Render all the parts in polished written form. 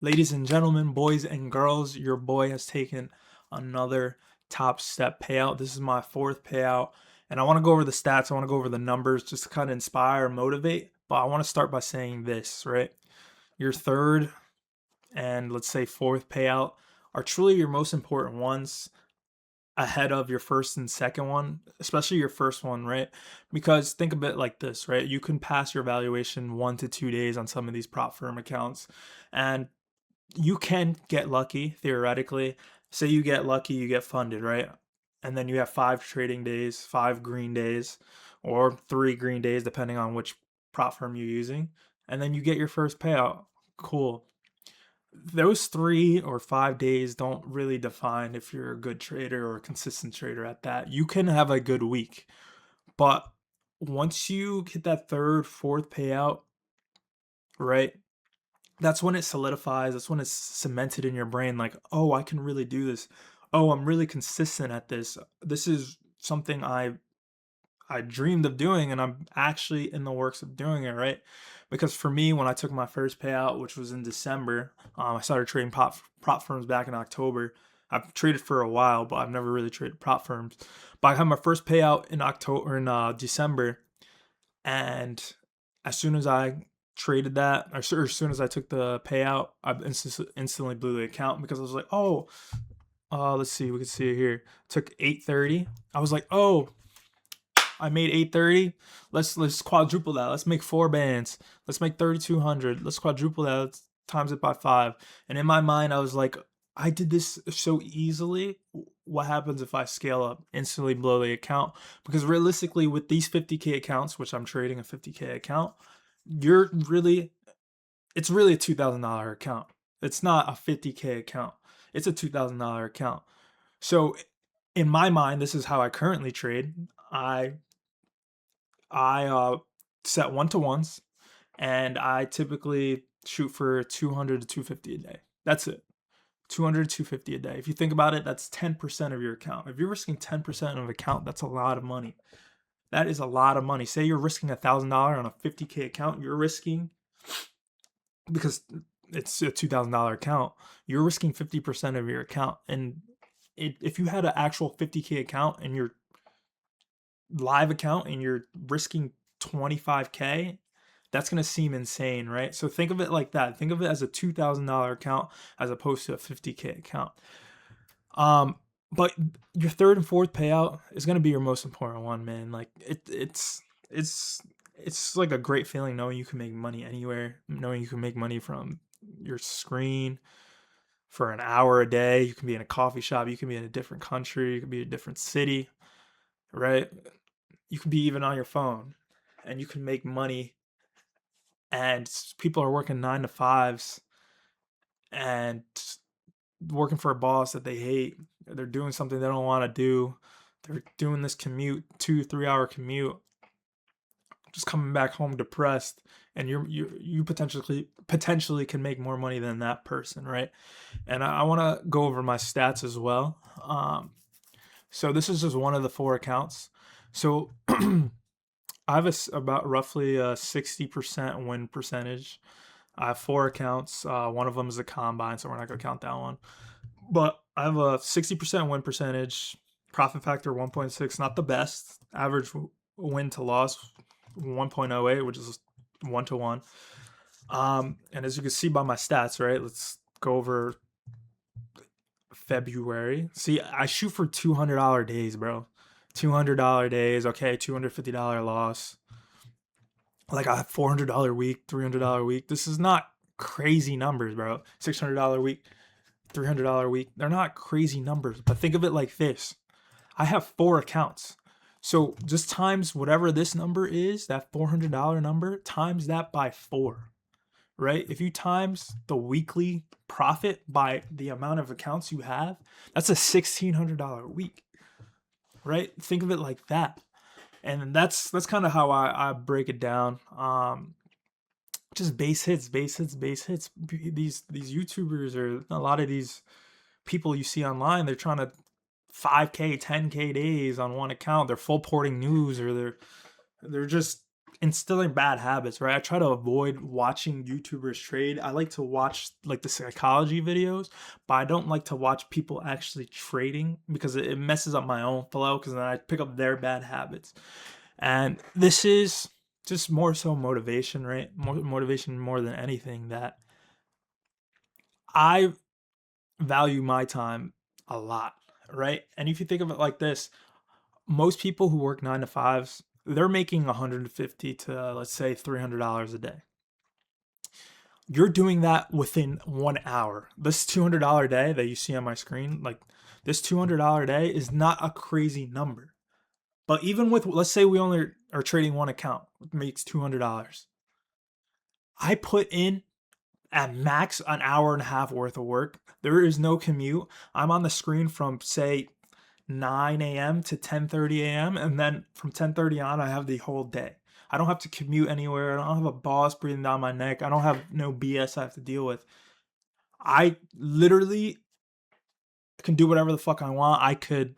Ladies and gentlemen, boys and girls, your boy has taken another top step payout. This is my fourth payout, and I want to go over the stats. I want to go over the numbers just to kind of inspire and motivate. But I want to start by saying this, right? Your third and let's say fourth payout are truly your most important ones ahead of your first and second one, especially your first one, right? Because think of it like this, right? You can pass your valuation 1 to 2 days on some of these prop firm accounts, and you can get lucky theoretically. Say you get lucky, you get funded, right? And then you have 5 trading days, 5 green days, or 3 green days, depending on which prop firm you're using. And then you get your first payout. Cool. Those 3 or 5 days don't really define if you're a good trader or a consistent trader at that. You can have a good week, but once you hit that third, fourth payout, right? That's when it solidifies. That's when it's cemented in your brain like, oh, I can really do this. Oh, I'm really consistent at this. This is something I dreamed of doing, and I'm actually in the works of doing it, right? Because for me, when I took my first payout, which was in December, I started trading prop firms back in October. I've traded for a while, but I've never really traded prop firms. But I had my first payout in October, in December, and as soon as I traded that, or as soon as I took the payout, I instantly blew the account because I was like, oh, let's see, we can see it here. Took 830. I was like, oh, I made 830. Let's quadruple that. Let's make 4 bands. Let's make 3,200. Let's quadruple that. Let's times it by 5. And in my mind, I was like, I did this so easily. What happens if I scale up? Instantly blow the account. Because realistically, with these 50K accounts, which I'm trading a 50K account, you're really, it's really a $2,000 account. It's not a 50K account. It's a $2,000 account. So in my mind, this is how I currently trade. I set 1-to-ones, and I typically shoot for 200 to 250 a day. That's it. 200 to 250 a day. If you think about it, that's 10% of your account. If you're risking 10% of an account, that's a lot of money. That is a lot of money. Say you're risking $1,000 on a 50K account, you're risking, because it's a $2,000 account, you're risking 50% of your account. And if you had an actual 50K account and your live account and you're risking 25K, that's going to seem insane, right? So think of it like that. Think of it as a $2,000 account as opposed to a 50K account. But your third and fourth payout is going to be your most important one, man. Like it's like a great feeling knowing you can make money anywhere, knowing you can make money from your screen for an hour a day. You can be in a coffee shop, you can be in a different country, you can be in a different city, right? You can be even on your phone, and you can make money. And people are working 9 to 5s and working for a boss that they hate. They're doing something they don't want to do. They're doing this commute, 2 3 hour commute, just coming back home depressed. And you potentially can make more money than that person, right? And I want to go over my stats as well. So this is just one of the 4 accounts. So I have about roughly a 60% win percentage. I have 4 accounts. One of them is a combine, so we're not gonna count that one. But I have a 60% win percentage, profit factor 1.6, not the best. Average win to loss 1.08, which is 1-to-1. And as you can see by my stats, right? Let's go over February. See, I shoot for $200 days, bro. $200 days, okay, $250 loss. Like a $400 week, $300 week. This is not crazy numbers, bro. $600 week, $300 week. They're not crazy numbers, but think of it like this. I have 4 accounts. So just times whatever this number is, that $400 number, times that by 4, right? If you times the weekly profit by the amount of accounts you have, that's a $1,600 week, right? Think of it like that. And that's kind of how I break it down. Just base hits, base hits, base hits. These YouTubers or a lot of these people you see online, they're trying to 5K, 10K days on one account. They're full porting news, or they're just instilling bad habits, right? I try to avoid watching YouTubers trade. I like to watch like the psychology videos, but I don't like to watch people actually trading because it messes up my own flow because then I pick up their bad habits. And this is just more so motivation, right? Motivation more than anything, that I value my time a lot, right? And if you think of it like this, most people who work 9 to 5s, they're making 150 to, let's say, $300 a day. You're doing that within 1 hour. This $200 day that you see on my screen, like this $200 day is not a crazy number. But even with, let's say we only are trading one account, makes $200. I put in at max an hour and a half worth of work. There is no commute. I'm on the screen from, say, 9 a.m. to 10:30 a.m. and then from 10:30 on I have the whole day. I don't have to commute anywhere. I don't have a boss breathing down my neck. I don't have no BS I have to deal with. I literally can do whatever the fuck I want. I could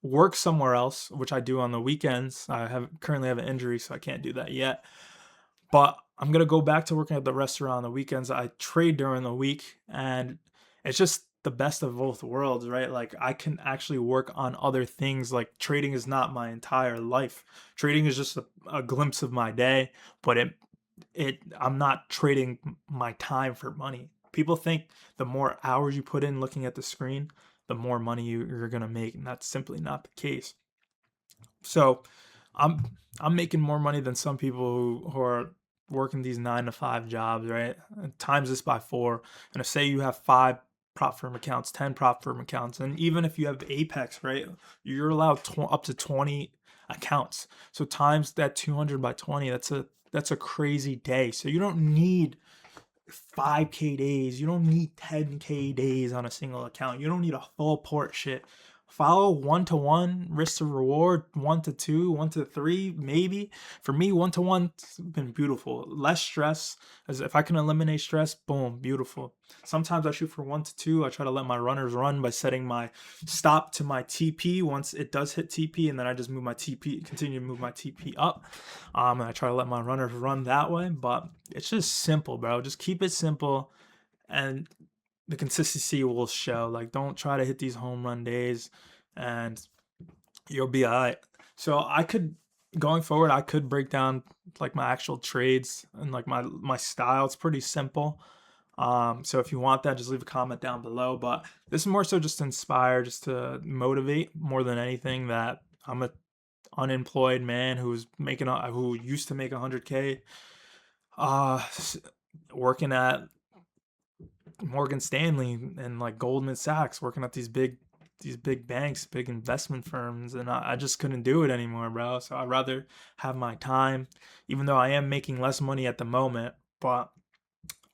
work somewhere else, which I do on the weekends. I currently have an injury, so I can't do that yet. But I'm gonna go back to working at the restaurant on the weekends. I trade during the week, and it's just the best of both worlds, right? Like I can actually work on other things. Like trading is not my entire life. Trading is just a glimpse of my day, but I'm not trading my time for money. People think the more hours you put in looking at the screen, the more money you're gonna make, and that's simply not the case. So I'm I'm making more money than some people who are working these 9 to 5 jobs, right? And times this by four. And if say you have 5 prop firm accounts, 10 prop firm accounts, and even if you have Apex, right, you're allowed up to 20 accounts. So times that 200 by 20, that's a crazy day. So you don't need 5K days. You don't need 10K days on a single account. You don't need a full port shit. Follow 1 to 1 risk to reward, 1 to 2, 1 to 3, maybe. For me, 1 to 1's been beautiful. Less stress. As if I can eliminate stress, boom, beautiful. Sometimes I shoot for 1 to 2. I try to let my runners run by setting my stop to my TP once it does hit TP, and then I just move my TP, continue to move my TP up. And I try to let my runners run that way. But it's just simple, bro. Just keep it simple, and the consistency will show. Like, don't try to hit these home run days, and you'll be all right. So going forward, I could break down like my actual trades and like my style. It's pretty simple. So if you want that, just leave a comment down below. But this is more so just to inspire, just to motivate more than anything, that I'm a unemployed man who used to make 100K, uh, working at Morgan Stanley and like Goldman Sachs, working at these big banks, big investment firms, and I just couldn't do it anymore, bro. So I'd rather have my time, even though I am making less money at the moment, but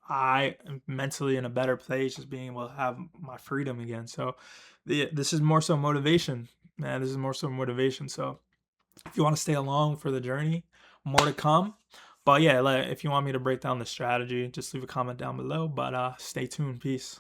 I am mentally in a better place, just being able to have my freedom again. So this is more so motivation, man. This is more so motivation. So if you want to stay along for the journey, more to come. But yeah, if you want me to break down the strategy, just leave a comment down below. But stay tuned. Peace.